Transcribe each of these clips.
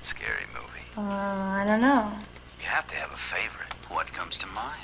favorite scary movie? I don't know. You have to have a favorite. What comes to mind?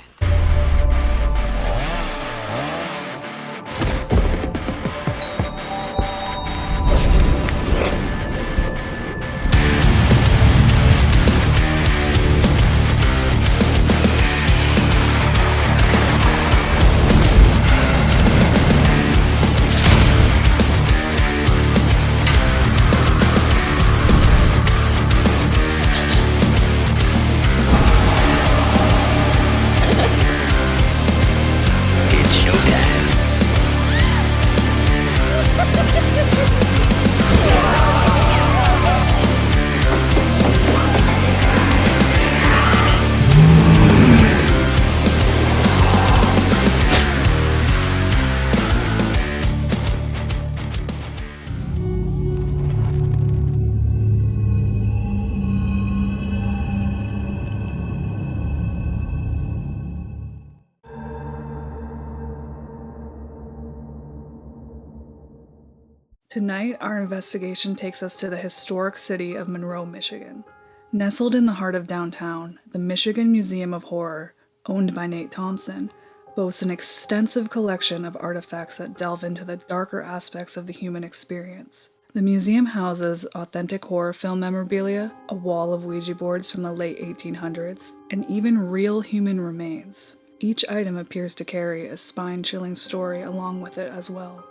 Tonight, our investigation takes us to the historic city of Monroe, Michigan. Nestled in the heart of downtown, the Michigan Museum of Horror, owned by Nate Thompson, boasts an extensive collection of artifacts that delve into the darker aspects of the human experience. The museum houses authentic horror film memorabilia, a wall of Ouija boards from the late 1800s, and even real human remains. Each item appears to carry a spine-chilling story along with it as well.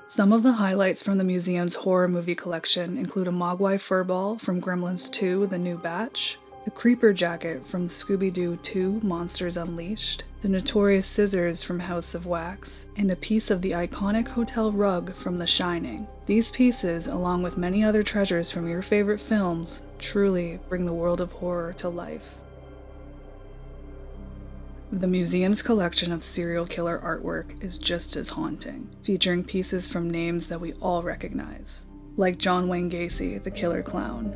Some of the highlights from the museum's horror movie collection include a Mogwai furball from Gremlins 2, The New Batch, the Creeper jacket from Scooby-Doo 2, Monsters Unleashed, the notorious scissors from House of Wax, and a piece of the iconic hotel rug from The Shining. These pieces, along with many other treasures from your favorite films, truly bring the world of horror to life. The museum's collection of serial killer artwork is just as haunting, featuring pieces from names that we all recognize, like John Wayne Gacy, the Killer Clown,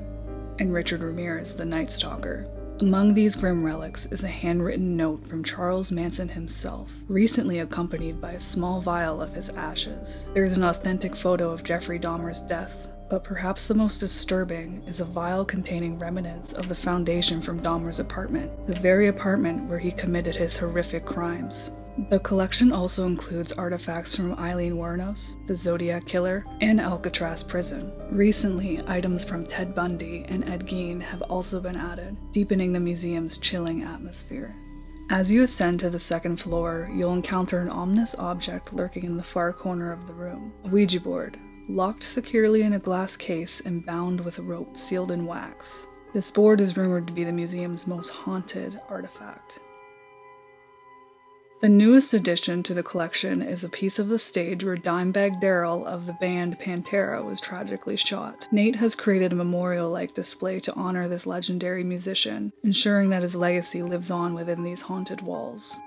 and Richard Ramirez, the Night Stalker. Among these grim relics is a handwritten note from Charles Manson himself, recently accompanied by a small vial of his ashes. There's an authentic photo of Jeffrey Dahmer's death, but perhaps the most disturbing is a vial containing remnants of the foundation from Dahmer's apartment, the very apartment where he committed his horrific crimes. The collection also includes artifacts from Eileen Wuornos, the Zodiac Killer, and Alcatraz Prison. Recently, items from Ted Bundy and Ed Gein have also been added, deepening the museum's chilling atmosphere. As you ascend to the second floor, you'll encounter an ominous object lurking in the far corner of the room, a Ouija board, locked securely in a glass case and bound with a rope sealed in wax. This board is rumored to be the museum's most haunted artifact. The newest addition to the collection is a piece of the stage where Dimebag Darrell of the band Pantera was tragically shot. Nate has created a memorial-like display to honor this legendary musician, ensuring that his legacy lives on within these haunted walls.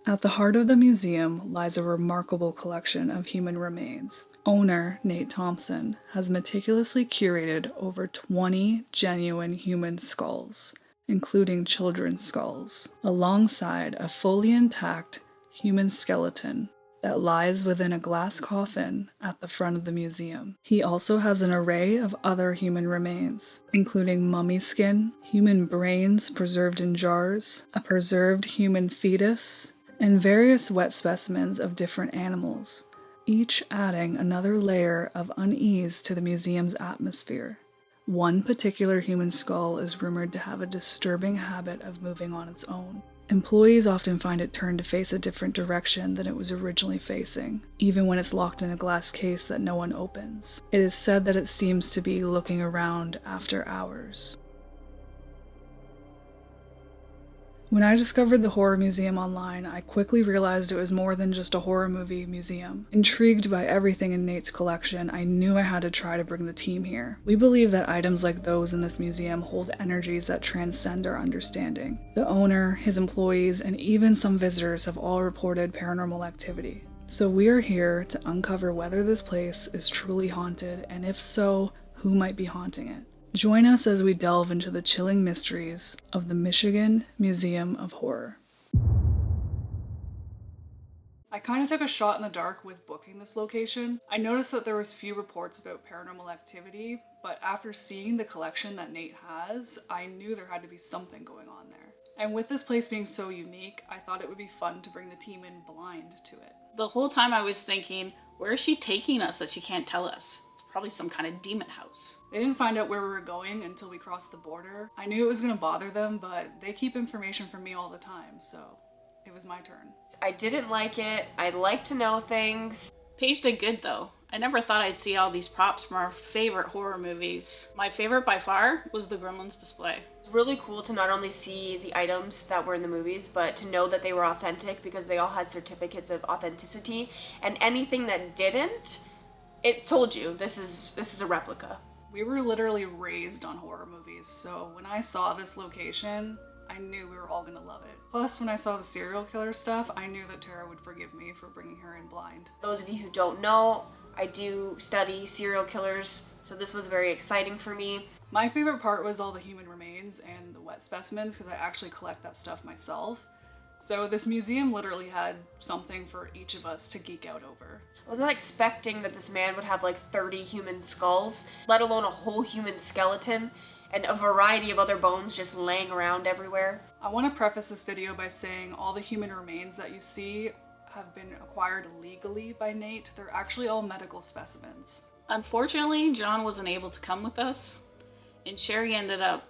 At the heart of the museum lies a remarkable collection of human remains. Owner, Nate Thompson, has meticulously curated over 20 genuine human skulls, including children's skulls, alongside a fully intact human skeleton that lies within a glass coffin at the front of the museum. He also has an array of other human remains, including mummy skin, human brains preserved in jars, a preserved human fetus, and various wet specimens of different animals, each adding another layer of unease to the museum's atmosphere. One particular human skull is rumored to have a disturbing habit of moving on its own. Employees often find it turned to face a different direction than it was originally facing, even when it's locked in a glass case that no one opens. It is said that it seems to be looking around after hours. When I discovered the horror museum online, I quickly realized it was more than just a horror movie museum. Intrigued by everything in Nate's collection, I knew I had to try to bring the team here. We believe that items like those in this museum hold energies that transcend our understanding. The owner, his employees, and even some visitors have all reported paranormal activity. So we are here to uncover whether this place is truly haunted, and if so, who might be haunting it. Join us as we delve into the chilling mysteries of the Michigan Museum of Horror. I kind of took a shot in the dark with booking this location. I noticed that there was few reports about paranormal activity, but after seeing the collection that Nate has, I knew there had to be something going on there. And with this place being so unique, I thought it would be fun to bring the team in blind to it. The whole time I was thinking, where is she taking us that she can't tell us? It's probably some kind of demon house. They didn't find out where we were going until we crossed the border. I knew it was gonna bother them, but they keep information from me all the time, so it was my turn. I didn't like it. I like to know things. Paige did good though. I never thought I'd see all these props from our favorite horror movies. My favorite by far was the Gremlins display. It's really cool to not only see the items that were in the movies, but to know that they were authentic because they all had certificates of authenticity. And anything that didn't, it told you this is a replica. We were literally raised on horror movies, so when I saw this location, I knew we were all gonna love it. Plus, when I saw the serial killer stuff, I knew that Tara would forgive me for bringing her in blind. Those of you who don't know, I do study serial killers, so this was very exciting for me. My favorite part was all the human remains and the wet specimens, because I actually collect that stuff myself. So this museum literally had something for each of us to geek out over. I was not expecting that this man would have like 30 human skulls, let alone a whole human skeleton, and a variety of other bones just laying around everywhere. I want to preface this video by saying all the human remains that you see have been acquired legally by Nate. They're actually all medical specimens. Unfortunately, John wasn't able to come with us, and Sherry ended up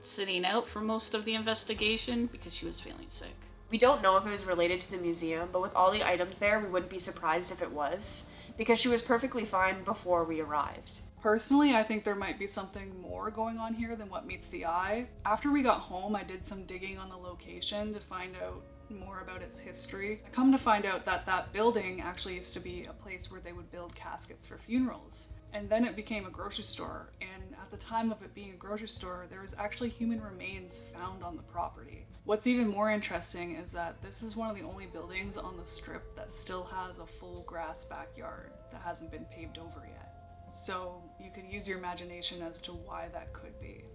sitting out for most of the investigation because she was feeling sick. We don't know if it was related to the museum, but with all the items there, we wouldn't be surprised if it was, because she was perfectly fine before we arrived. Personally, I think there might be something more going on here than what meets the eye. After we got home, I did some digging on the location to find out more about its history. I come to find out that that building actually used to be a place where they would build caskets for funerals. And then it became a grocery store, and at the time of it being a grocery store, there was actually human remains found on the property. What's even more interesting is that this is one of the only buildings on the strip that still has a full grass backyard that hasn't been paved over yet. So you could use your imagination as to why that could be.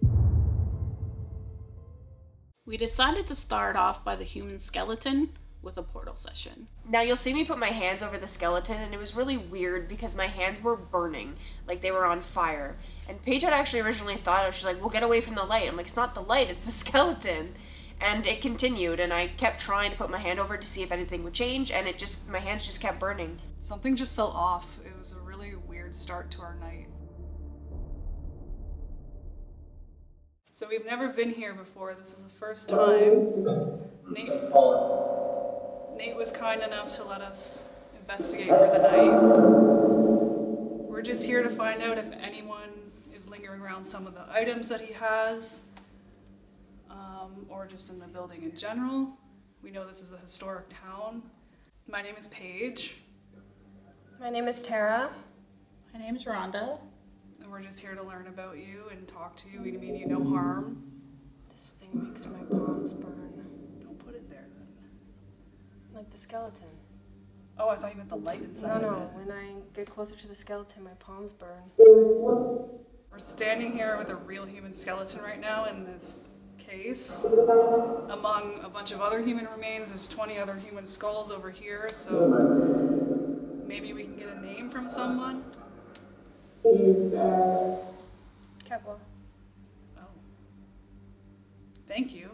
We decided to start off by the human skeleton with a portal session. Now you'll see me put my hands over the skeleton, and it was really weird because my hands were burning, like they were on fire. And Paige had actually originally thought, she's like, well, get away from the light. I'm like, it's not the light, it's the skeleton. And it continued, and I kept trying to put my hand over to see if anything would change, and my hands just kept burning. Something just felt off. It was a really weird start to our night. So we've never been here before. This is the first time. Nate was kind enough to let us investigate for the night. We're just here to find out if anyone is lingering around some of the items that he has, or just in the building in general. We know this is a historic town. My name is Paige. My name is Tara. My name's Rhonda. And we're just here to learn about you and talk to you. We mean you no harm. This thing makes my palms burn. Don't put it there then. Like the skeleton. Oh, I thought you meant the light inside of it. When I get closer to the skeleton, my palms burn. We're standing here with a real human skeleton right now in this case. Among a bunch of other human remains, there's 20 other human skulls over here, so maybe we can get a name from someone. Kepler. Oh. Thank you.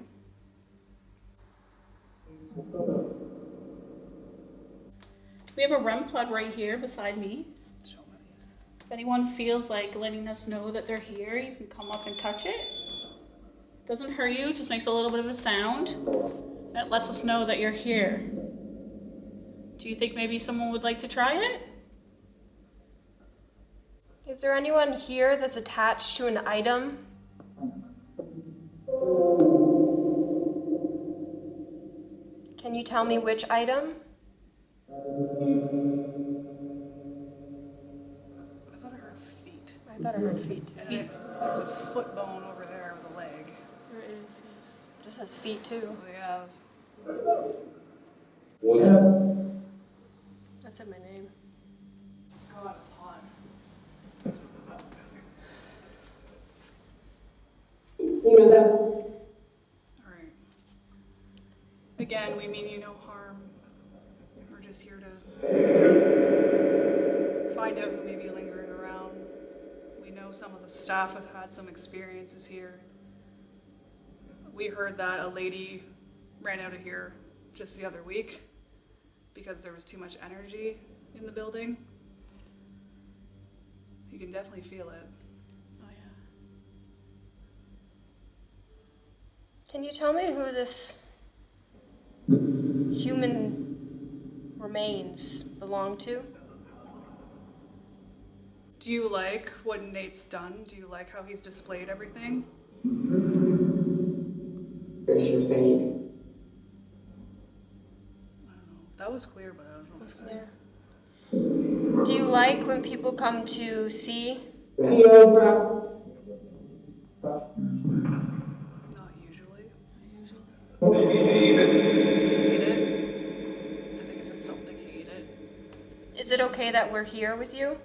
We have a REM pod right here beside me. Show me. If anyone feels like letting us know that they're here, you can come up and touch it. Doesn't hurt you, it just makes a little bit of a sound. That lets us know that you're here. Do you think maybe someone would like to try it? Is there anyone here that's attached to an item? Can you tell me which item? I thought I heard feet. I thought I heard feet. And there's a foot bone over there with a leg. There is, yes. It just has feet too. Oh, yeah. That said my name. God, it's hot. Alright. Again, we mean you no harm. We're just just here to find out who may be lingering around. We know some of the staff have had some experiences here. We heard that a lady ran out of here just the other week because there was too much energy in the building. You can definitely feel it. Oh yeah. Can you tell me who this human remains belong to? Do you like what Nate's done? Do you like how he's displayed everything? Brush your face. I don't know. That was clear, but I don't know what to say. Yeah. Do you like when people come to see? Not usually. Do you hate it? I think it says something hate it. Is it okay that we're here with you?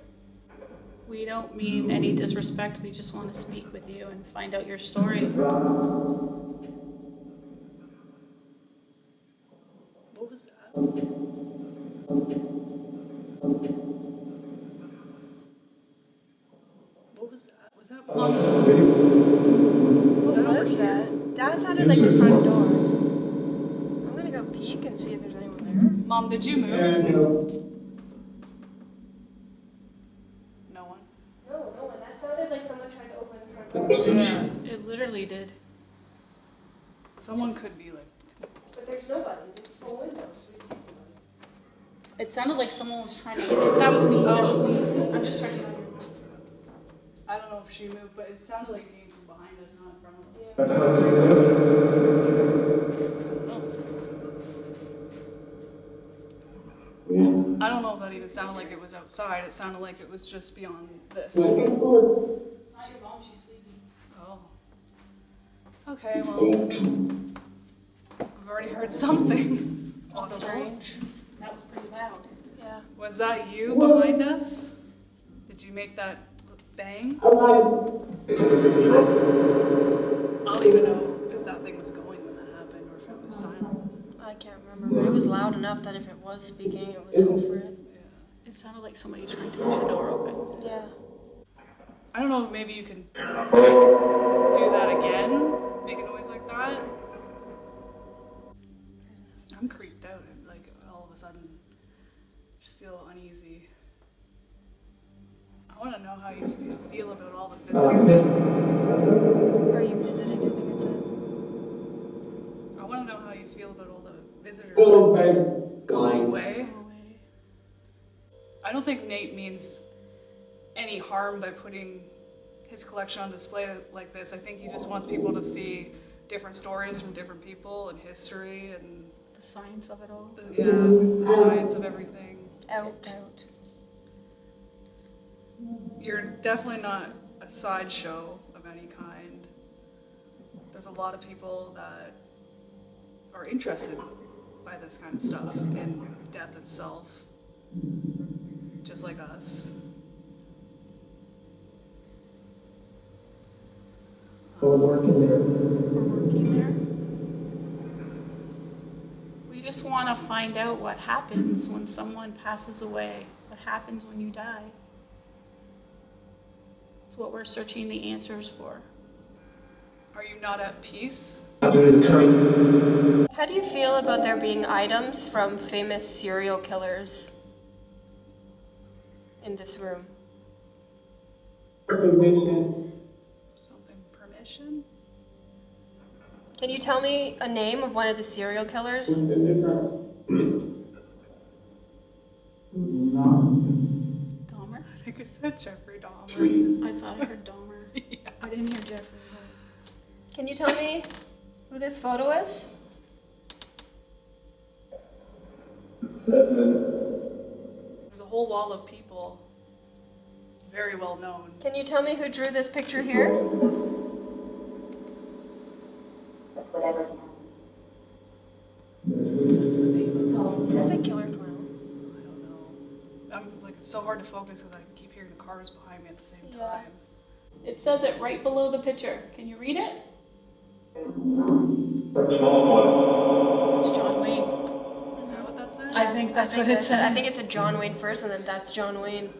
We don't mean any disrespect. We just want to speak with you and find out your story. What was that? What was that? Was that Mom? What was that? That sounded like the front door. I'm gonna go peek and see if there's anyone there. Mom, did you move? No one. No, no one. That sounded like someone tried to open the front door. Yeah, it literally did. Someone could be like. But there's nobody. There's full windows. We see somebody. It sounded like someone was trying to. That was me. That was me. I'm just checking on you. I don't know if she moved, but it sounded like it came from behind us, not in front of us. I don't know if that even sounded like it was outside. It sounded like it was just beyond this. It's not your mom. She's sleeping. Oh. Okay, well, we've already heard something. That's strange. That was pretty loud. Yeah. Was that you behind us? Did you make that bang? I don't even know if that thing was going when that happened or if it was silent. I can't remember, but it was loud enough that if it was speaking, it was over it. Yeah. It sounded like somebody trying to push a door open. Yeah. I don't know if maybe you can do that again, make a noise like that. I'm creeped out and like all of a sudden just feel uneasy. I want to know how you feel about all the visitors. Are you visiting? I think it said. I want to know how you feel about all the visitors going away. I don't think Nate means any harm by putting his collection on display like this. I think he just wants people to see different stories from different people and history and The science of it all. the science of everything. Out. You're definitely not a sideshow of any kind. There's a lot of people that are interested by this kind of stuff and death itself, just like us. We're working there. We just want to find out what happens when someone passes away. What happens when you die? It's what we're searching the answers for. Are you not at peace? How do you feel about there being items from famous serial killers in this room? Something permission? Can you tell me a name of one of the serial killers? Dahmer? I think it said Jeffrey Dahmer. I thought I heard Dahmer. Yeah. I didn't hear Jeffrey. Can you tell me who this photo is? There's a whole wall of people, very well known. Can you tell me who drew this picture here? That's a killer clown. I don't know. It's so hard to focus because I keep hearing the cars behind me at the same Yeah. time. It says it right below the picture. Can you read it? It's John Wayne. Is that what that said? I I think that's what it said. I think it said John Wayne first, and then that's John Wayne.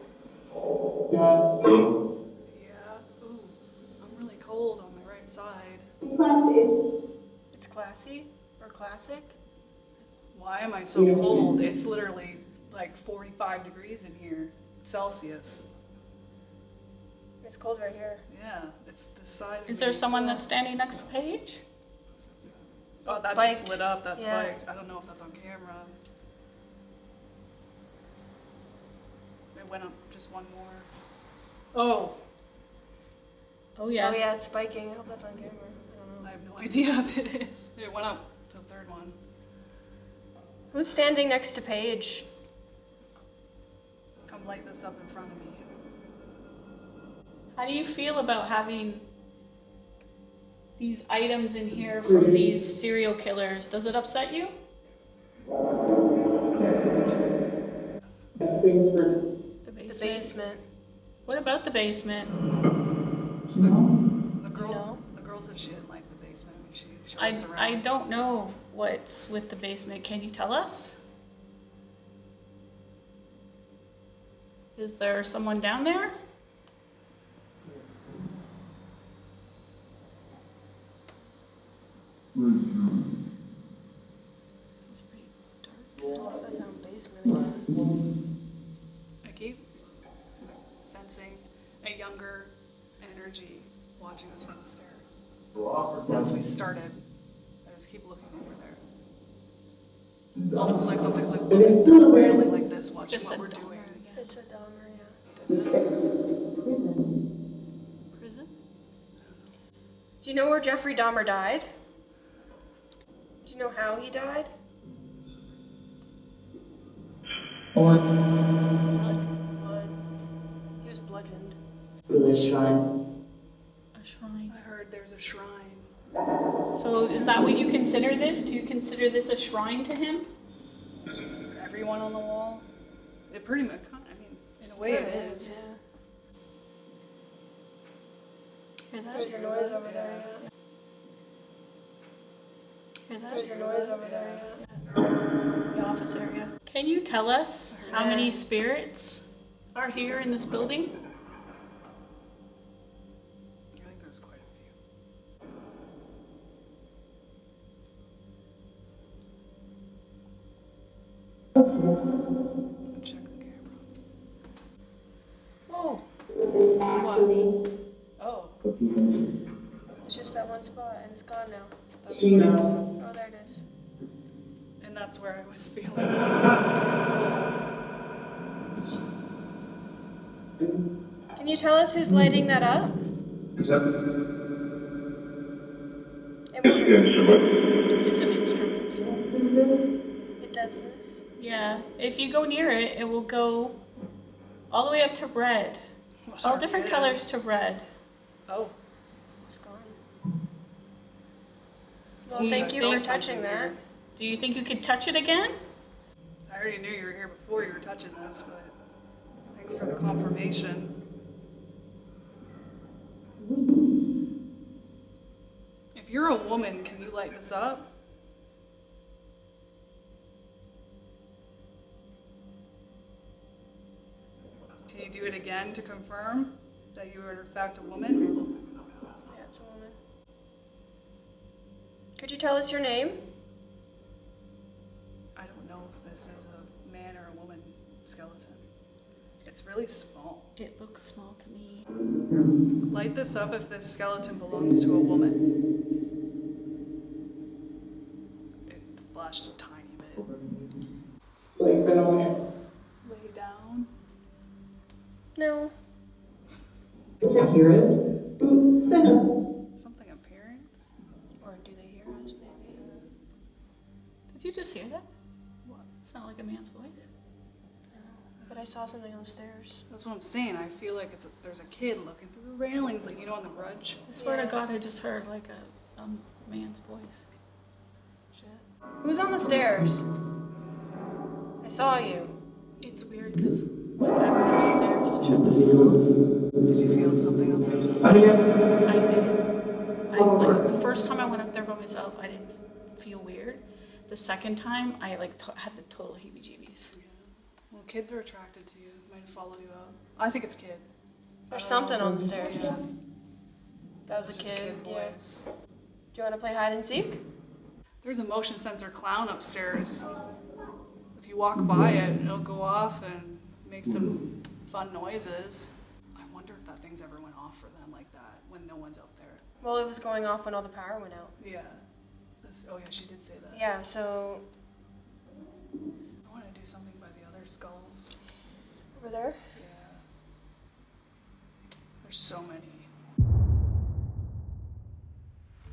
Yeah. Ooh, I'm really cold on my right side. It's classy or classic. Why am I so cold? It's literally like 45 degrees in here, Celsius. It's cold right here. Yeah, it's this side. Is there someone that's standing next to Paige? Oh, that Spiked. just lit up. That's Yeah. spiked. I don't know if that's on camera. It went up just one more. Oh, Oh yeah. Oh yeah, it's spiking. I hope that's on camera. I don't know. I have no idea if it is. It went up to the third one. Who's standing next to Paige? Come light this up in front of me. How do you feel about having these items in here from these serial killers? Does it upset you? The The basement. What about the basement? The girl said she didn't like the basement. I mean, she showed us around. I don't know what's with the basement. Can you tell us? Is there someone down there? It's pretty dark. That sounds basement again. I keep sensing a younger energy watching us from the stairs. Since we started, I just keep looking over there. Almost like something's like looking through the railing like this, watching Just what a we're Dahmer doing. again. It's a Dahmer, yeah. Prison? Do you know where Jeffrey Dahmer died? Do you know how he died? Blood. He was bludgeoned. With a shrine. A shrine. I heard there's a shrine. So is that what you consider this? Do you consider this a shrine to him? Everyone on the wall. It pretty much, I mean, in a way it is. Hear that? There's a noise over there, yeah. Hear that? There's a noise over there, yeah. The office area. Can you tell us how many spirits are here in this building? I think there's quite a few. Check the camera. Oh. Actually, Oh, It's just that one spot, and it's gone now. that's Oh, there it is. and that's where I was feeling. Can you tell us who's lighting that up? It won't- It's an instrument. It does this. Yeah. If you go near it, it will go all the way up to red. All different It colors is. to red. Oh, It's gone. Well, Do you thank you for think touching something that. weird? Do you think you could touch it again? I already knew you were here before you were touching this, but thanks for the confirmation. If you're a woman, can you light this up? Can you do it again to confirm that you are in fact a woman? Yeah, it's a woman. Could you tell us your name? I don't know if this is a man or a woman skeleton. It's really small. It looks small to me. Light this up if this skeleton belongs to a woman. It flashed a tiny bit. Lay down. No. Something appearance. Or do they hear us, maybe? Did you just hear that? What? Sound like a man's voice? But I saw something on the stairs. That's what I'm saying. I feel like there's a kid looking through the railings, like, you know, on The Grudge. I swear Yeah. to God, I just heard like a man's voice. Shit. Who's on the stairs? I saw you. It's weird because when I went upstairs to shut the fan off, Did you feel something up there? I did. Like the first time I went up there by myself, I didn't feel weird. The second time, I like had the total heebie-jeebies. kids are attracted to you. Might have followed you out. I think it's kid. There's something on the stairs. Yeah. That was a Just kid. Yeah. voice. Do you want to play hide and seek? There's a motion sensor clown upstairs. If you walk by it, it'll go off and make some fun noises. I wonder if that thing's ever went off for them like that when no one's out there. Well, it was going off when all the power went out. Yeah. Oh yeah, she did say that. Yeah, so I want to do something by the other skulls. over there. Yeah. There's so many.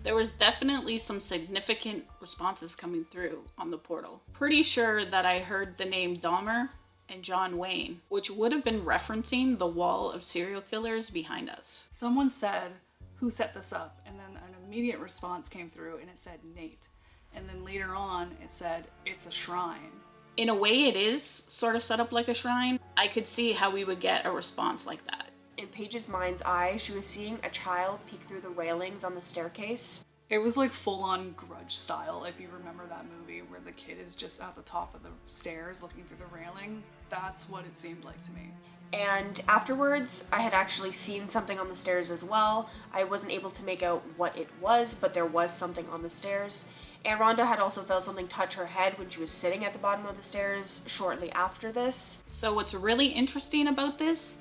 There was definitely some significant responses coming through on the portal. Pretty sure that I heard the name Dahmer and John Wayne, which would have been referencing the wall of serial killers behind us. Someone said, "Who set this up?" And then an immediate response came through and it said Nate. And then later on it said, "It's a shrine." In a way, it is sort of set up like a shrine. I could see how we would get a response like that. In Paige's mind's eye, she was seeing a child peek through the railings on the staircase. It was like full-on Grudge style, if you remember that movie where the kid is just at the top of the stairs looking through the railing. That's what it seemed like to me. And afterwards, I had actually seen something on the stairs as well. I wasn't able to make out what it was, but there was something on the stairs. And Rhonda had also felt something touch her head when she was sitting at the bottom of the stairs shortly after this. So what's really interesting about this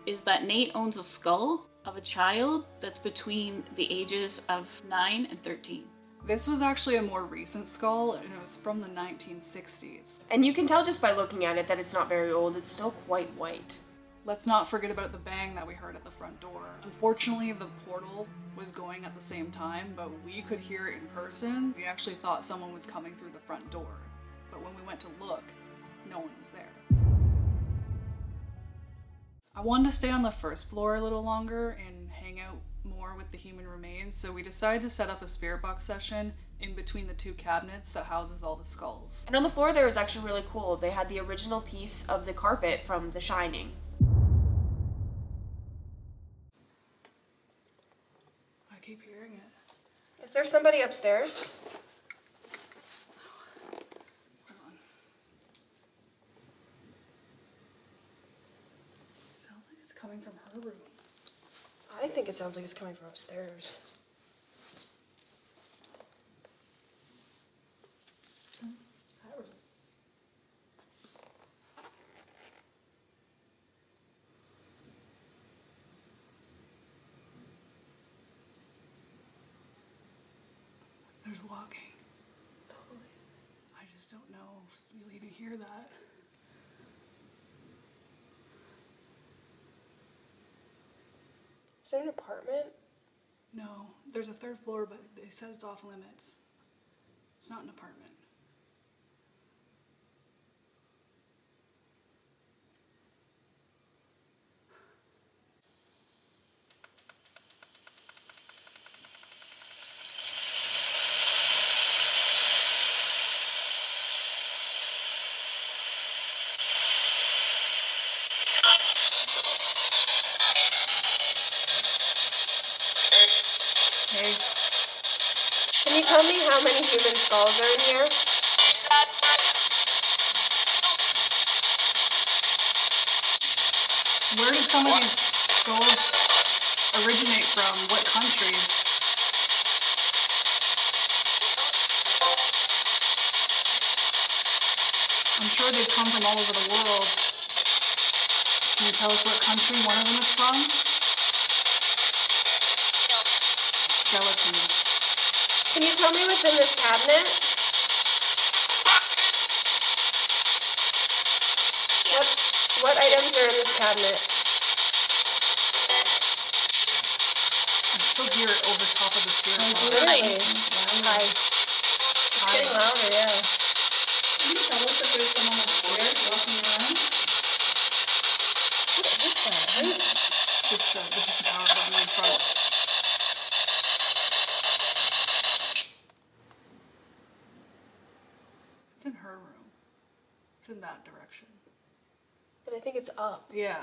is that Nate owns a skull of a child that's between the ages of 9 and 13. This was actually a more recent skull, and it was from the 1960s. And you can tell just by looking at it that it's not very old. It's still quite white. Let's not forget about the bang that we heard at the front door. Unfortunately, the portal was going at the same time, but we could hear it in person. We actually thought someone was coming through the front door, but when we went to look, no one was there. I wanted to stay on the first floor a little longer and hang out more with the human remains, so we decided to set up a spirit box session in between the two cabinets that houses all the skulls. And on the floor there was actually really cool. They had the original piece of the carpet from The Shining. I keep hearing it. Is there somebody upstairs? Hold on. Sounds like it's coming from her room. I think it sounds like it's coming from upstairs. That room. There's walking. Totally. I just don't know if you'll even hear that. Is there an apartment? No, there's a third floor, but they said it's off limits. It's not an apartment. Hey, Can you tell me how many human skulls are in here? where did some of these skulls originate from? What country? I'm sure they've come from all over the world. Can you tell us what country one of them is from? Skeleton. Can you tell me what's in this cabinet? What items are in this cabinet? I still hear it over top of the spirit box. Really? Hi. It's getting louder, yeah. Can you tell us if there's someone upstairs walking around? What is that? Just the power button in front. It's in her room. It's in that direction. But I think it's up. Yeah.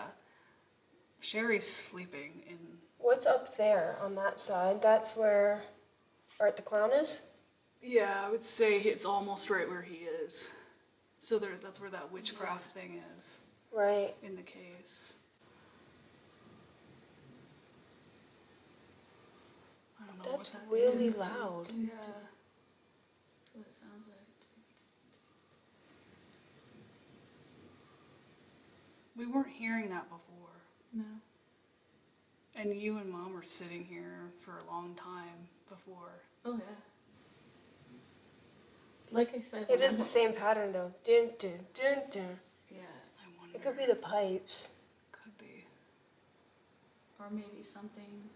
Sherry's sleeping in... What's up there on that side? That's where Art the Clown is? Yeah, I would say it's almost right where he is. So that's where that witchcraft thing is Right. in the case. I don't know That's what that really is. loud. Yeah. That's what it sounds like. We weren't hearing that before. No. And you and Mom were sitting here for a long time before. Oh yeah. Like I said, It is the same pattern though. Dun dun dun dun. Yeah. I wonder. It could be the pipes. Could be. Or maybe something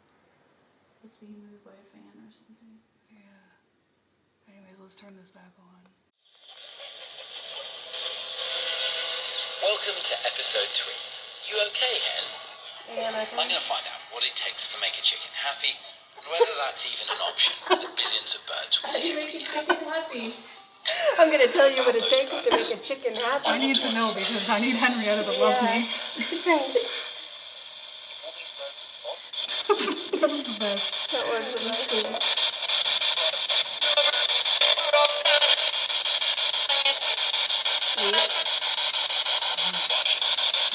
that's being moved by a fan or something. Yeah. Anyways, let's turn this back on. Welcome to episode 3. You okay, Hen? And I I'm going to find out what it takes to make a chicken happy, whether that's even an option with the billions of birds we How do you eat make every your year. chicken happy? I'm gonna tell you what it takes to make a chicken happy. I need to know because I need Henrietta to love me. All these birds are odd. That was the best. That was the best.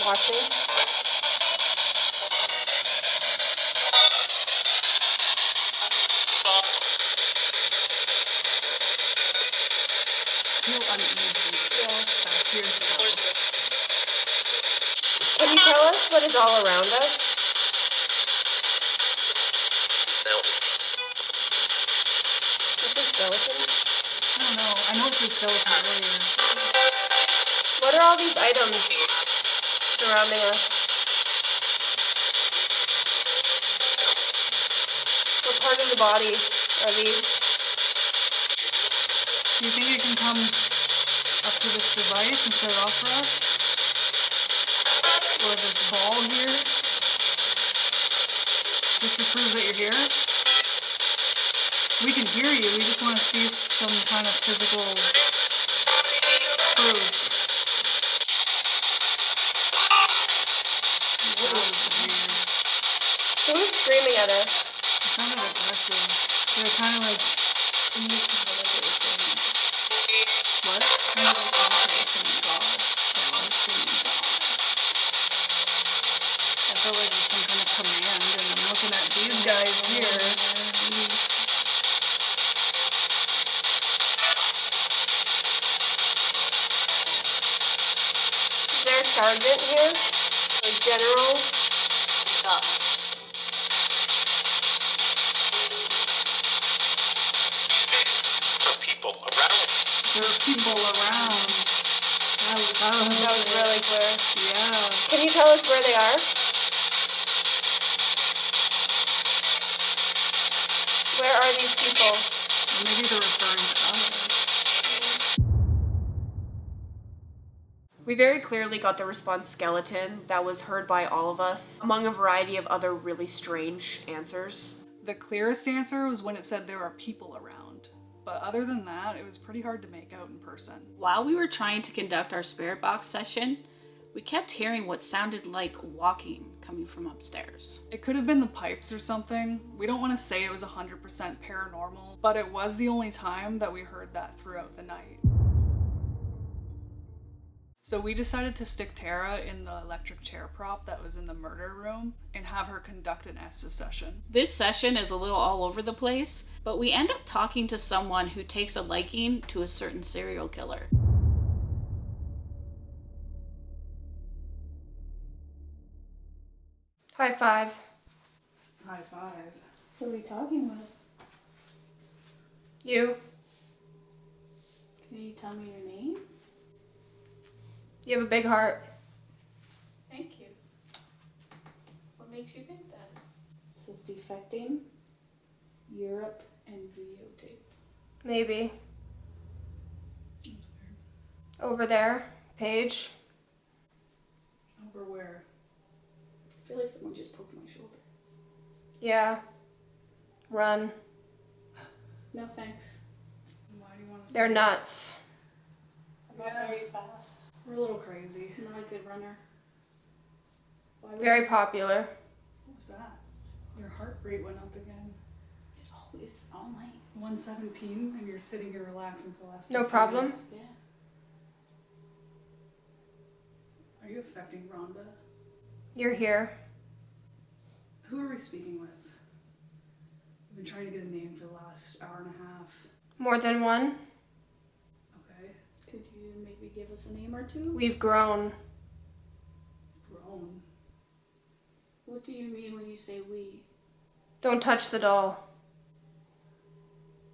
Watching. Feel uneasy. Yeah. Back here still. Can you tell us what is all around us? Now, Is this skeletons? I don't know. I know it's the skeleton earlier. What are all these items surrounding us? What part of the body are these? Do you think it can come up to this device and set it off for us? Or this ball here? Just to prove that you're here? We can hear you, we just want to see some kind of physical proof. That was weird. Who is screaming at us? It sounded aggressive. They're kind of like, what? Kind of like from God. Yeah, I was screaming God. I felt like there's some kind of command, and I'm looking at these guys here. Is there a sergeant here? Or general? people around. There are people around. That was really clear. Yeah. Can you tell us where they are? Where are these people? Or maybe they're referring to us. We very clearly got the response skeleton that was heard by all of us, among a variety of other really strange answers. The clearest answer was when it said there are people around. But other than that, it was pretty hard to make out in person. While we were trying to conduct our spirit box session, we kept hearing what sounded like walking coming from upstairs. It could have been the pipes or something. We don't want to say it was 100% paranormal, but it was the only time that we heard that throughout the night. So we decided to stick Tara in the electric chair prop that was in the murder room and have her conduct an Estes session. This session is a little all over the place, but we end up talking to someone who takes a liking to a certain serial killer. High five. High five. Who are we talking with? You. Can you tell me your name? You have a big heart. Thank you. What makes you think that? It says defecting, Europe, and videotape. Maybe. That's weird. Over there. Paige. Over where? I feel like someone just poked my shoulder. Yeah. Run. No thanks. Why do you want to They're nuts. I'm not very fast. We're a little crazy. I'm not a good runner. Why would Very popular. What was that? Your heart rate went up again. it's online. 117, and you're sitting here relaxing for the last No 15 problem. minutes. Yeah. Are you affecting Rhonda? You're here. Who are we speaking with? I've been trying to get a name for the last hour and a half. More than one? Okay. Could you maybe give us a name or two? We've grown. Grown. What do you mean when you say we? Don't touch the doll.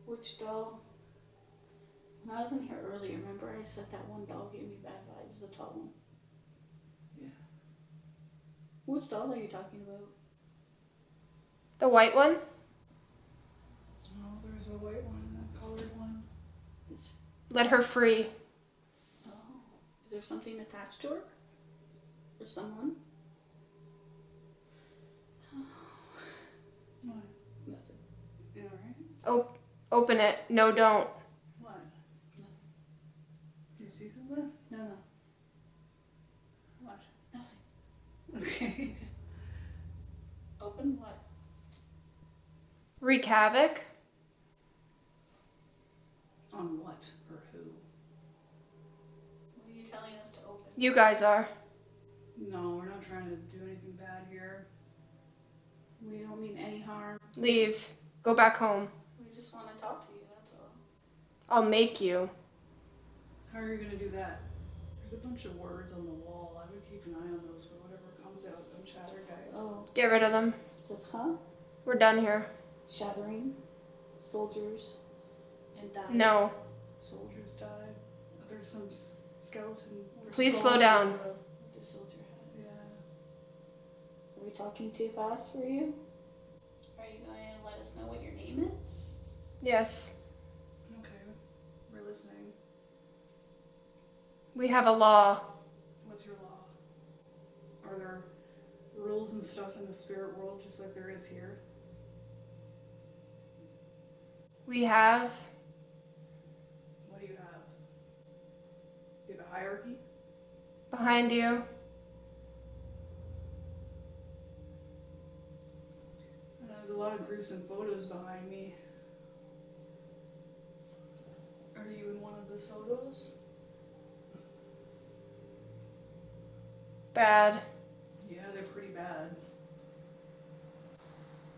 Which doll? When I was in here earlier, remember I said that one doll gave me bad vibes, the tall one. Yeah. Which doll are you talking about? The white one? Oh, there's a white one and a colored one. Let her free. Oh, is there something attached to her? Or someone? What? Nothing. You alright? Open it. No, don't. What? Do you see something? No. What? Nothing. Okay. Open what? Wreak havoc? On what or who? What are you telling us to open? You guys are. No, we're not trying to do anything bad here. We don't mean any harm. Leave. Go back home. We just want to talk to you, that's all. I'll make you. How are you gonna do that? There's a bunch of words on the wall. I would keep an eye on those for whatever comes out of chatter, guys. Oh, Get rid of them. it says, huh? We're done here. Shattering, soldiers, and dying. No. Soldiers died. There's some skeleton. or Please slow skulls down. on the- The soldier head. Yeah. Are we talking too fast for you? Are you going to let us know what your name is? Yes. Okay. We're listening. We have a law. What's your law? Are there rules and stuff in the spirit world just like there is here? We have. What do you have? You have a hierarchy? Behind you. And there's a lot of gruesome photos behind me. Are you in one of those photos? Bad. Yeah, they're pretty bad.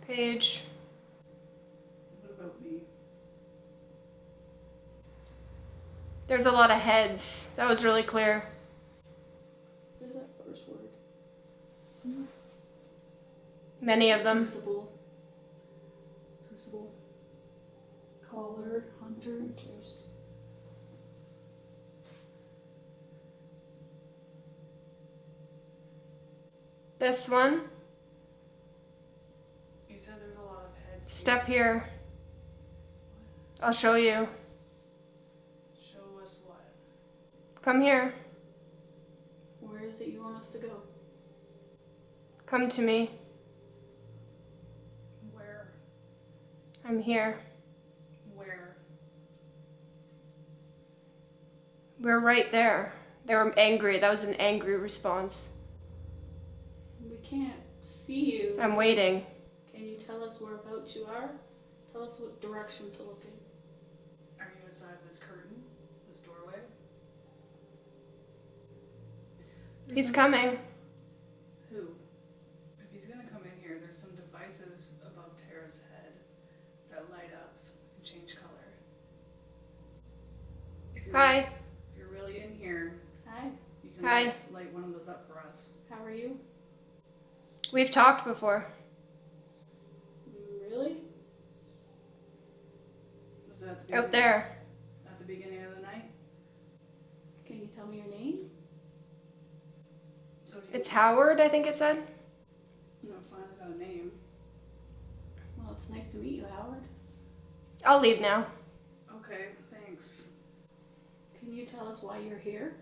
Page. What about me? There's a lot of heads. That was really clear. What is that first word? Many of them. Crucible. Crucible. Caller. Hunters. This one. You said there's a lot of heads. Step here. I'll show you. Show us what? Come here. Where is it you want us to go? Come to me. Where? I'm here. Where? We're right there. They were angry. That was an angry response. We can't see you. I'm waiting. Can you tell us whereabouts you are? Tell us what direction to look in. Are you inside this curtain? This doorway? He's coming. Who? If he's gonna come in here, there's some devices above Tara's head that light up and change color. Hi. If you're really in here, Hi, you can Hi. light one of those up for us. how are you? We've talked before. Really? Was it at the Out there. At the beginning of the night? Can you tell me your name? So do you It's Howard, I think it said. finally got a name. Well, it's nice to meet you, Howard. I'll leave now. Okay, thanks. Can you tell us why you're here?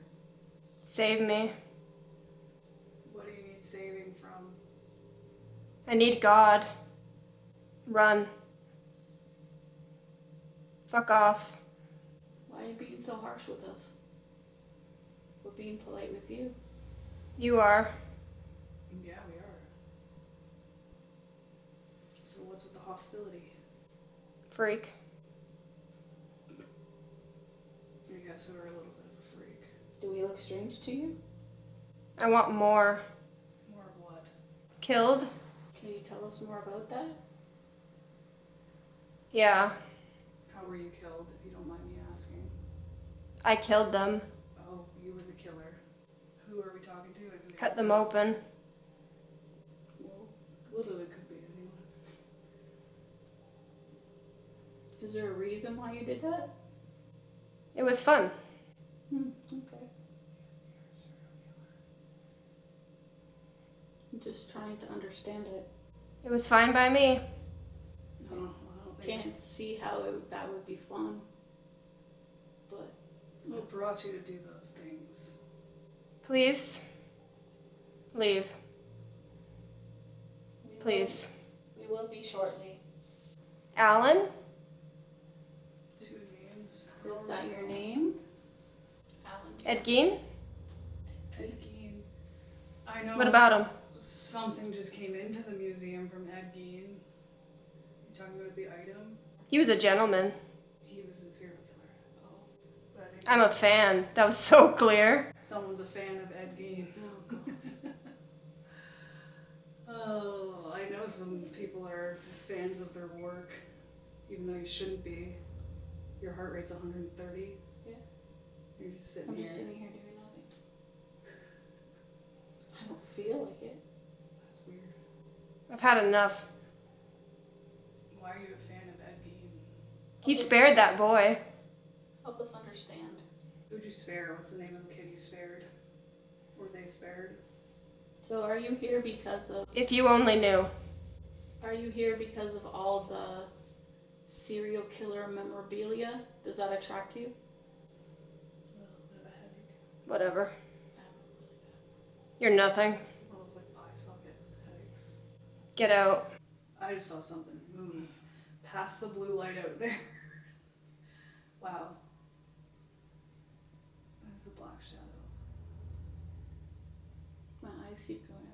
Save me. What do you need saving from? I need God. Run. Fuck off. Why are you being so harsh with us? We're being polite with you. You are. Yeah, we are. So what's with the hostility? Freak. I guess we were a little bit of a freak. Do we look strange to you? I want more. More of what? Killed? Can you tell us more about that? Yeah, How were you killed, if you don't mind me asking? I killed them. Oh, you were the killer. Who are we talking to? And who Cut them open. Well, literally could be anyone. Is there a reason why you did that? It was fun. Okay. I'm just trying to understand it. It was fine by me. No, I don't think Can't see how that would be fun. But what brought you to do those things? Please. Leave. Please. We will be shortly. Alan? 2 names. Is that your name? Alan. Ed Gein? Ed Gein. I know. What about him? Something just came into the museum from Ed Gein. You talking about the item? He was a gentleman. He was a serial killer. Oh. But I think I'm a fan. That was so clear. someone's a fan of Ed Gein. Oh, God. Oh, I know some people are fans of their work, even though you shouldn't be. Your heart rate's 130. Yeah. You're just sitting I'm here. just sitting here doing nothing. I don't feel like it. That's weird. I've had enough. Why are you a fan of Ed Gein? He spared that boy. Help us understand. Who'd you spare? What's the name of the kid you spared? Were they spared? So are you here because of If you only knew. all the serial killer memorabilia? Does that attract you? A little bit of a headache. Whatever. You're nothing. Well, it's like eye socket headaches. Get out. I just saw something move past the blue light out there. Wow. That's a black shadow. My eyes keep going out.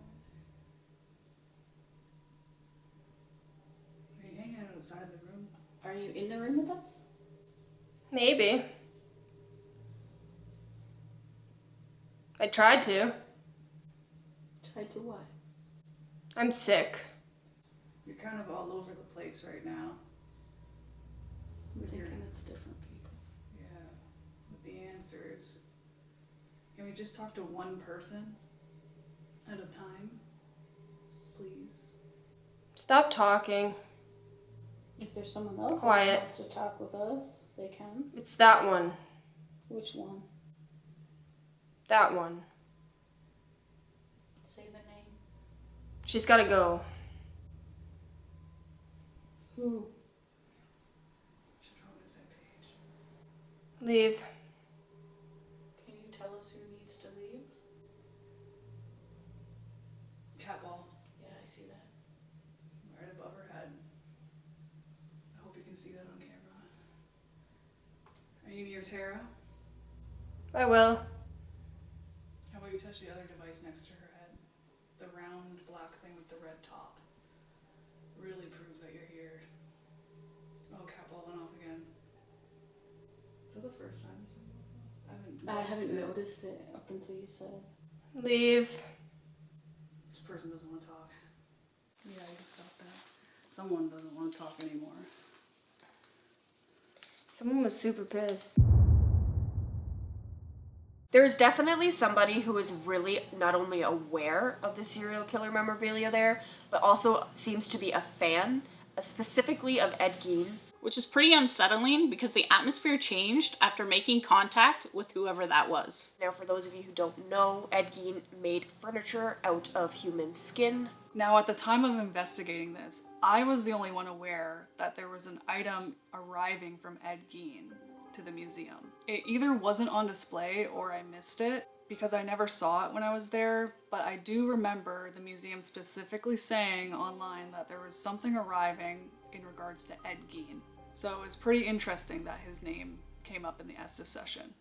Are you hanging out outside the room? Are you in the room with us? Maybe. I tried to. Tried to what? I'm sick. You're kind of all over the place right now. I'm With your, thinking it's different people. yeah, with the answers. Can we just talk to one person at a time? Please. Stop talking. If there's someone else Quiet. who wants to talk with us, they can. It's that one. Which one? That one. Say the name. She's gotta go. Who? Should probably say page. Leave. Can you tell us who needs to leave? Catwall, Yeah, I see that. right above her head. I hope you can see that on camera. Are you near Tara? I will. How about you touch the other device next to her head? The round black thing with the red top. Really proves that you're here. Oh, Catwall went off again. Is that the first time this one went off? I haven't it. noticed it up until you said. Leave. This person doesn't want to talk. Yeah, you can stop that. Someone doesn't want to talk anymore. Someone was super pissed. There's definitely somebody who is really not only aware of the serial killer memorabilia there, but also seems to be a fan, specifically of Ed Gein. Which is pretty unsettling because the atmosphere changed after making contact with whoever that was. Now, for those of you who don't know, Ed Gein made furniture out of human skin. Now, at the time of investigating this, I was the only one aware that there was an item arriving from Ed Gein to the museum. It either wasn't on display or I missed it because I never saw it when I was there, but I do remember the museum specifically saying online that there was something arriving in regards to Ed Gein. So it was pretty interesting that his name came up in the Estes session.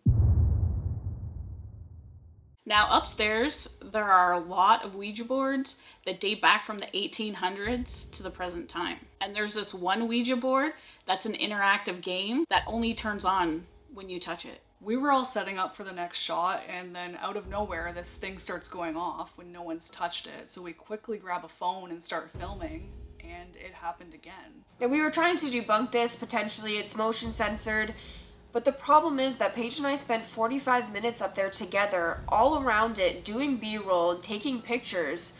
Now upstairs, there are a lot of Ouija boards that date back from the 1800s to the present time. And there's this one Ouija board that's an interactive game that only turns on when you touch it. We were all setting up for the next shot, and then out of nowhere, this thing starts going off when no one's touched it. So we quickly grab a phone and start filming, and it happened again. Now, we were trying to debunk this, potentially it's motion censored, but the problem is that Paige and I spent 45 minutes up there together, all around it, doing B-roll and taking pictures,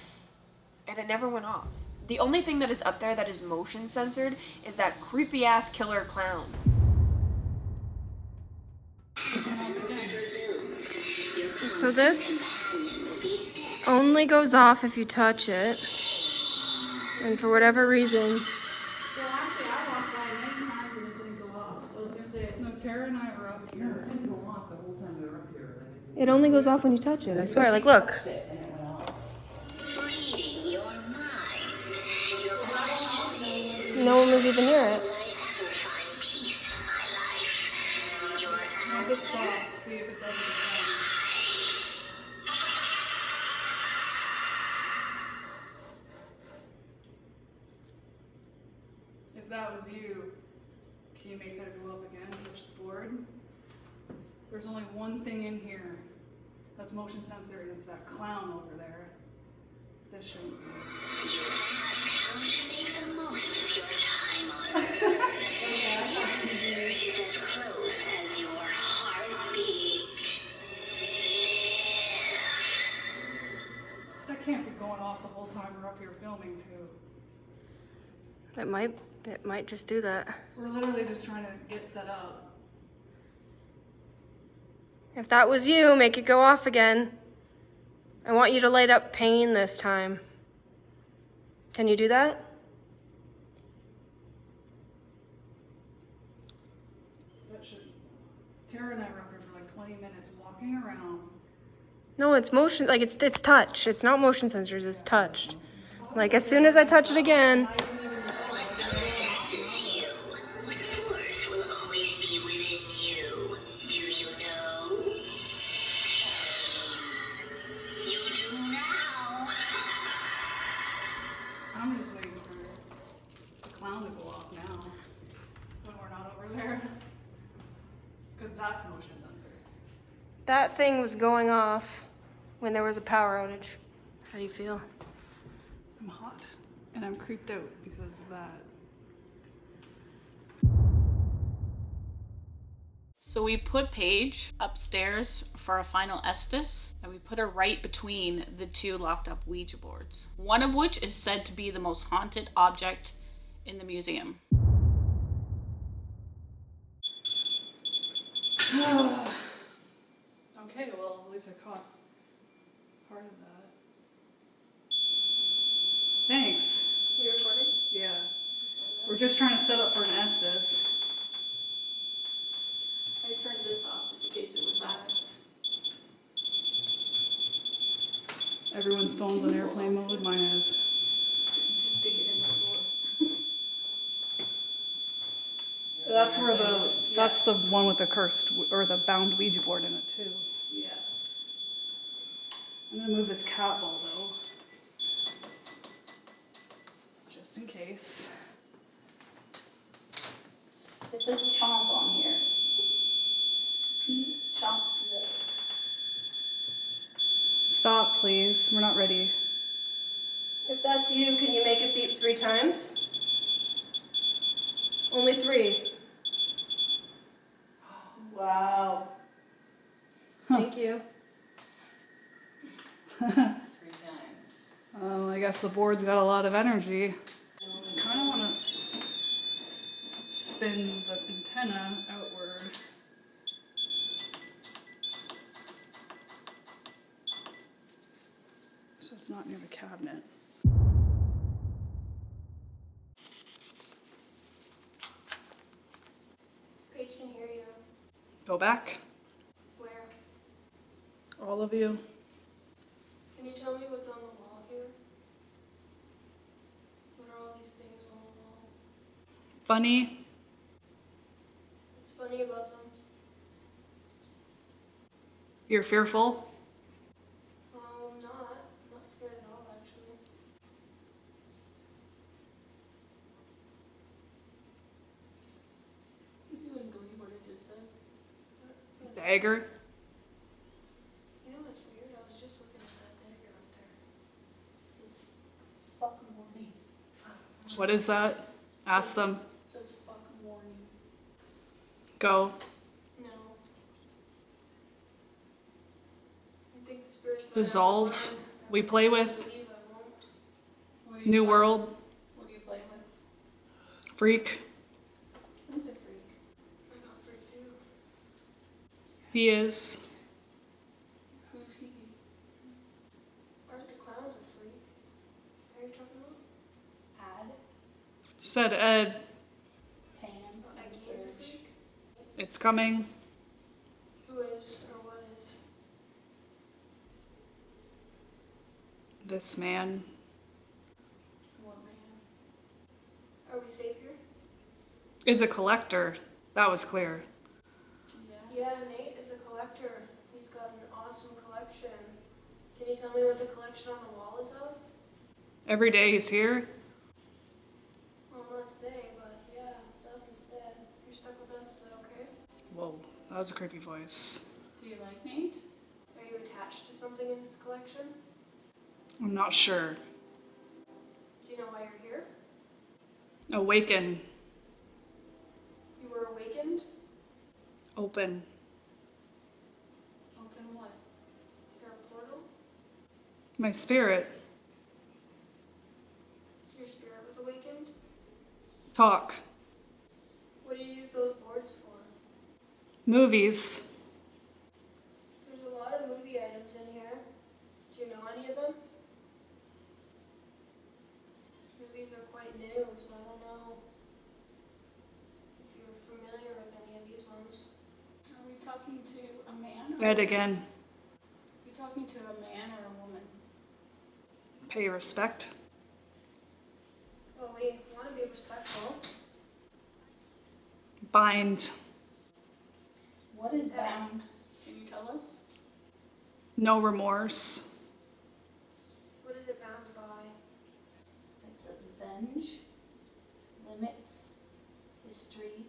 and it never went off. The only thing that is up there that is motion censored is that creepy-ass killer clown. So this only goes off if you touch it. And for whatever reason. Well, actually, I walked by many times and it didn't go off. So I was gonna say, No, Tara and I were up here. It didn't go off the whole time we were up here. It only goes off when you touch it, I swear. Like, look. No one was even near it. Once it stops, see if it doesn't again. If that was you, can you make that go up again? Touch the board. There's only one thing in here that's motion censored, and it's that clown over there. This shouldn't be. That can't be going off the whole time we're up here filming too. It might just do that. We're literally just trying to get set up. If that was you, make it go off again. I want you to light up pain this time. Can you do that? That should. Tara and I were up here for like 20 minutes walking around. No, it's motion, like it's touch. It's not motion sensors, it's touched. Like as soon as I touch it again. I'm just waiting for the clown to go off now when we're not over there. Because that's motion censored. That thing was going off when there was a power outage. How do you feel? I'm hot and I'm creeped out because of that. so we put Paige upstairs for a final Estes, and we put her right between the two locked up Ouija boards, one of which is said to be the most haunted object in the museum. Okay, well, at least I caught part of that. Thanks. You recording? Yeah. We're just trying to set up for an Estes. I turned this off just in case it was loud. Everyone's phone's on airplane mode. Mine is. Just stick it in the floor. That's where that's the one with the cursed, or the bound Ouija board in it too. Yeah. I'm gonna move this cat ball though. Just in case. It says chomp on here. Chomp. Stop, please. We're not ready. If that's you, can you make it beep 3 times? Only 3. Wow. Thank you. I guess the board's got a lot of energy. I kind of want to spin the antenna outward. So it's not near the cabinet. Paige can hear you. Go back, Where? all of you. Can you tell me what's on the wall here? What are all these things on the wall? Funny. What's funny about them? You're fearful. Not scared at all, actually. Dagger? You know what's weird? I was just looking at that dagger up there. It says fucking warning. What is that? Ask them. It says fucking warning. Go. No. I think the spirits might Dissolve. have one. We play with. I believe I won't. What do you New play- World. What do you play with? Freak. Who's a freak? I'm not freaked too. He is. Who's he? Aren't the clowns a freak? Is that what you're talking about? Ad? Said Ed. Pan? Oh, and Agnes is a Surge. freak? It's coming. Who is or what is? This man. What man? Are we safe here? Is a collector. That was clear. Yeah, Nate is a collector. He's got an awesome collection. Can you tell me what the collection on the wall is of? Every day he's here. Well, not today, but yeah, it's us instead. You're stuck with us, is that okay? Whoa, that was a creepy voice. Do you like Nate? Are you attached to something in his collection? I'm not sure. Do you know why you're here? Awaken. You were awakened? Open. Open what? Is there a portal? My spirit. Your spirit was awakened? Talk. What do you use those boards for? Movies. There's a lot of movie items in here. Do you know any of them? Movies are quite new, so I don't know if you're familiar with any of these ones. Are we talking to a man? Ed again. Are we talking to a man or a woman? Pay respect. Well, we want to be respectful. Bind. What is bound? Can you tell us? No remorse. What is it bound by? It says venge, limits, history,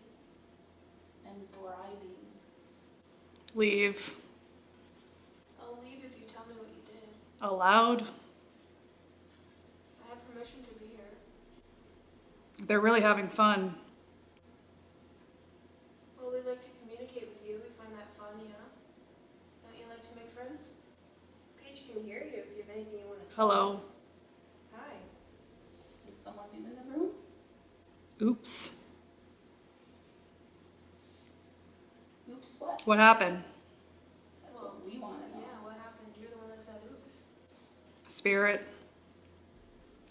and bribing. Leave. I'll leave if you tell me what you did. Allowed. I have permission to be here. They're really having fun. Well, we like to communicate with you. We find that fun, yeah. Don't you like to make friends? Paige can hear you if you have anything you want to tell Hello. us. Hi. Is someone new in the room? Oops. Oops, what? What happened? That's what we want to know. Yeah, what happened? You're the one that said oops. Spirit.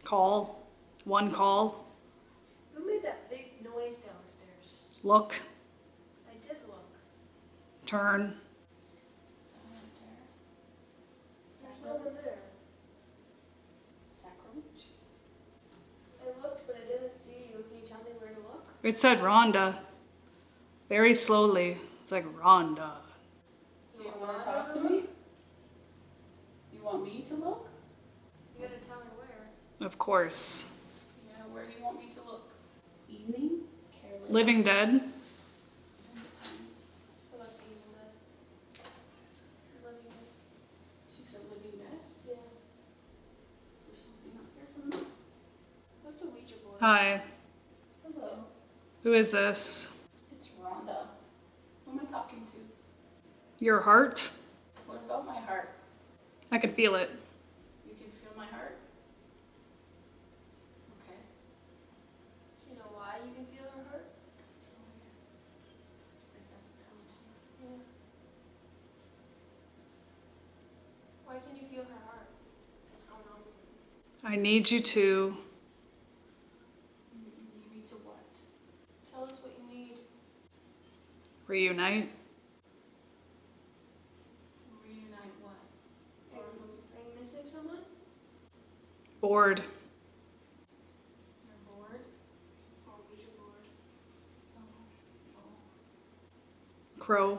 Call. One call. Who made that big noise downstairs? Look. I did look. Turn. There's no one there. Sacrilege? I looked, but I didn't see you. Can you tell me where to look? It said Rhonda. Very slowly. It's like Rhonda. Do you want to talk to me? You want me to look? You gotta tell me where. Of course. Yeah, where do you want me to look? Evening? Careless? Living Dead. Depends. Well, that's evil dead. Living dead. She said living dead? Yeah. Is there something up here for me? What's a Ouija board? Hi. Hello. Who is this? It's Rhonda. Who am I talking to? Your heart? What about my heart? I can feel it. You can feel my heart? Okay. Do you know why you can feel her heart? That's so weird. Like that's intelligent. Yeah. Why can you feel her heart? What's going on with you? I need you to. You need me to what? Tell us what you need. Reunite. Reunite what? Are you missing someone? Bored. You're bored? Or Ouija board? Oh. Crow.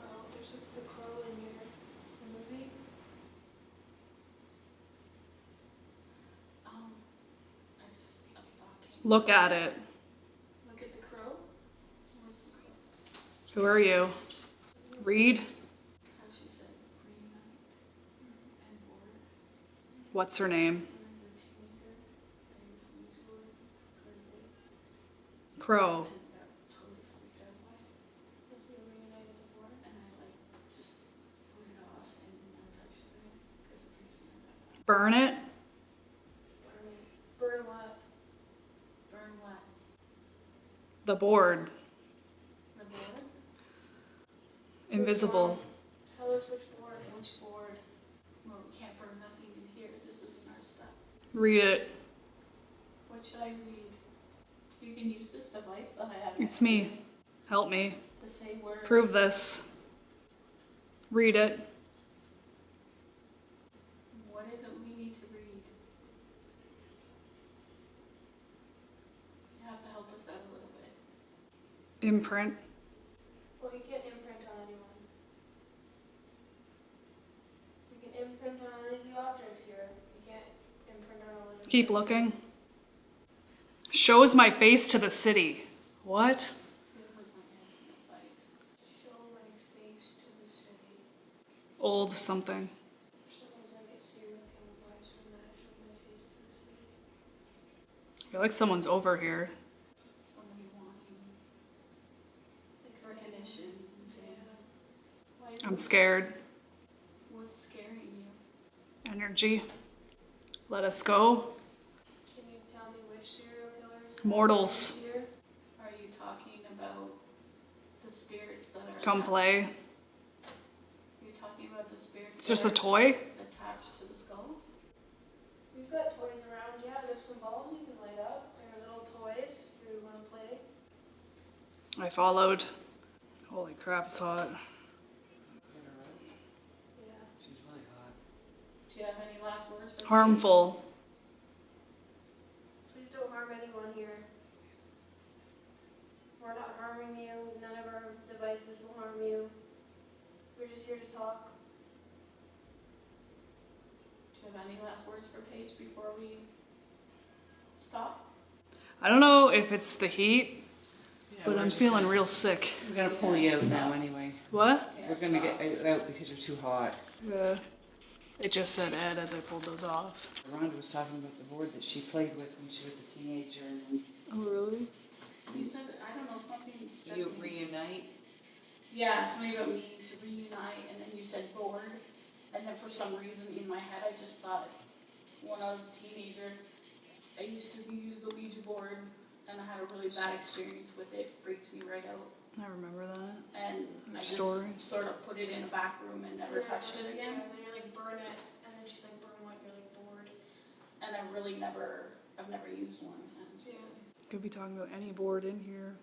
Well, there's the crow in your movie. I'm talking. Look at it. Look at the crow. Where's the crow? Who are you? Read. What's her name? Crow. Burn it. Burn what? Burn what? The board. The board? Invisible. Tell us which board. Which board? Well, we can't burn nothing in here. This isn't our stuff. Read it. What should I read? You can use this device that I have. It's me. Help me. To say words. Prove this. Read it. What is it we need to read? You have to help us out a little bit. Imprint. Well, you can't imprint on anyone. You can imprint on any of the objects here. You can't imprint on all of them. Keep looking. Shows my face to the city. What? Show my face to the city. Old something. Sounds like a serial killer voice when I show my face to the city. I feel like someone's over here. Somebody wanting like recognition. Why I'm scared. What's scaring you? Energy. Let us go. Can you tell me which serial killers? Mortals. Here? Are you talking about the spirits that are Come play. You're talking about the spirits It's just a that are toy. attached to the skulls? We've got toys around. Yeah, there's some balls you can light up. There are little toys if you want to play. I followed. Holy crap, it's hot. Yeah. She's really hot. Do you have any last words for me? Harmful. Please don't harm anyone here. We're not harming you. None of our devices will harm you. We're just here to talk. Do you have any last words for Paige before we stop? I don't know if it's the heat, Yeah, but we're I'm just feeling gonna- real sick. We're gonna pull you out now anyway. What? We're gonna get it out because you're too hot. It just said Ed as I pulled those off. Rhonda was talking about the board that she played with when she was a teenager, and Oh, really? You said, I don't know, something struck you me. reunite. Yeah, something about me to reunite, and then you said bored, and then for some reason in my head I just thought when I was a teenager, I used to use the Ouija board, and I had a really bad experience with it. It freaked me right out, I remember that. and I just Story. sort of put it in a back room and never touched it again. Yeah, then you're like, burn it. And then she's like, burn what? You're like, bored. And I've never used one since. Yeah. Could be talking about any board in here.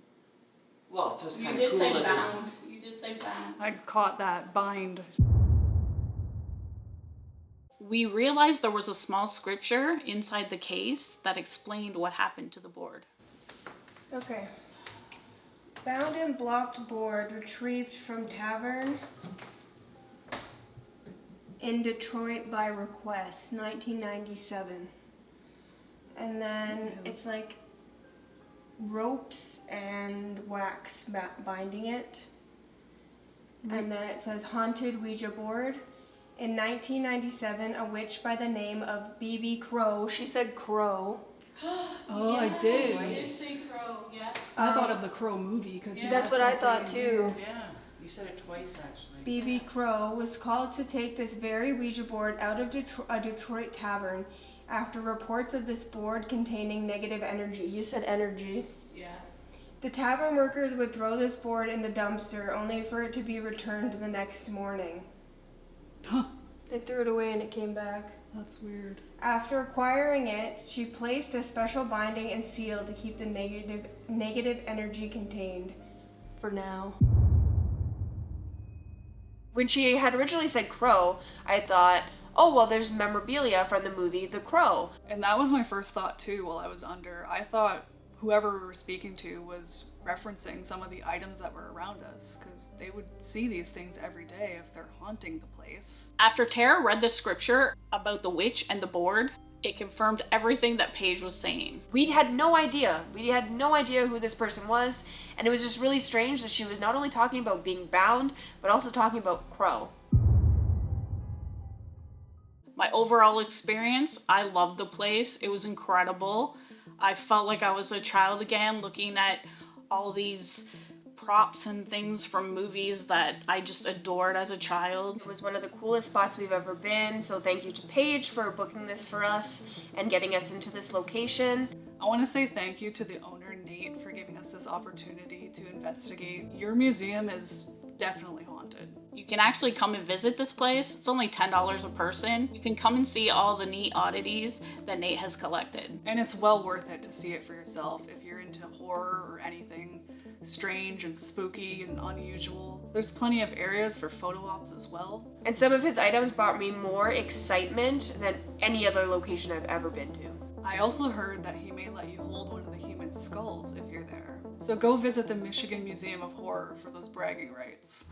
Well, it's just You kind did of cool say that there's. bound. You did say bound. I caught that bind. We realized there was a small scripture inside the case that explained what happened to the board. Okay. Bound and blocked board retrieved from tavern in Detroit by request, 1997. And then it's like ropes and wax binding it. And then it says haunted Ouija board. In 1997, a witch by the name of B.B. Crow, she said Crow. Oh, I did. I did say crow, yes. I thought of the Crow movie because Yeah. That's what I thought too. Yeah, you said it twice actually. B.B. Crow was called to take this very Ouija board out of a Detroit tavern after reports of this board containing negative energy. You said energy. Yeah. The tavern workers would throw this board in the dumpster only for it to be returned the next morning. Huh. They threw it away and it came back. That's weird. After acquiring it, she placed a special binding and seal to keep the negative energy contained. For now. When she had originally said Crow, I thought, oh, well, there's memorabilia from the movie The Crow. And that was my first thought too while I was under. I thought whoever we were speaking to was referencing some of the items that were around us because they would see these things every day if they're haunting the place. After Tara read the scripture about the witch and the board, It confirmed everything that Paige was saying. We had no idea. We had no idea who this person was, and it was just really strange that she was not only talking about being bound, but also talking about Crow. My overall experience, I loved the place. It was incredible. I felt like I was a child again, looking at all these props and things from movies that I just adored as a child. It was one of the coolest spots we've ever been, so thank you to Paige for booking this for us and getting us into this location. I want to say thank you to the owner, Nate, for giving us this opportunity to investigate. Your museum is definitely haunted. You can actually come and visit this place. It's only $10 a person. You can come and see all the neat oddities that Nate has collected. And it's well worth it to see it for yourself if you're into horror or anything strange and spooky and unusual. There's plenty of areas for photo ops as well. And some of his items brought me more excitement than any other location I've ever been to. I also heard that he may let you hold one of the human skulls if you're there. So go visit the Michigan Museum of Horror for those bragging rights.